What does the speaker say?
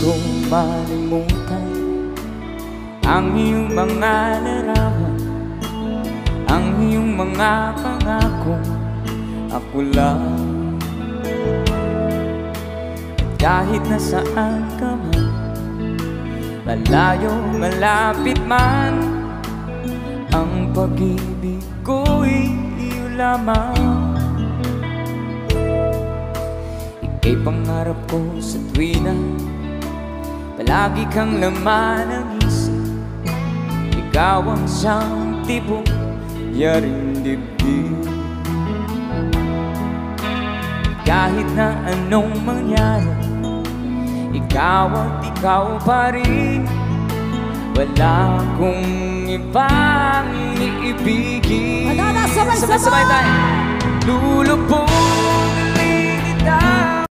ko malimutan ang iyong mga larawan, ang iyong mga pangako. Ako lang, kahit nasaan ka man, malayo, malapit man, ang pag-ibig ko'y iyo lamang. Ika'y pangarap ko sa tuwina, palagi kang laman ng isip. Ikaw ang siyang tibok, yaring dibdib. Kahit na anong mangyari, ikaw at ikaw pa rin. Wala akong ibang iibigin. Sabay-sabay tayo! Lulubog kita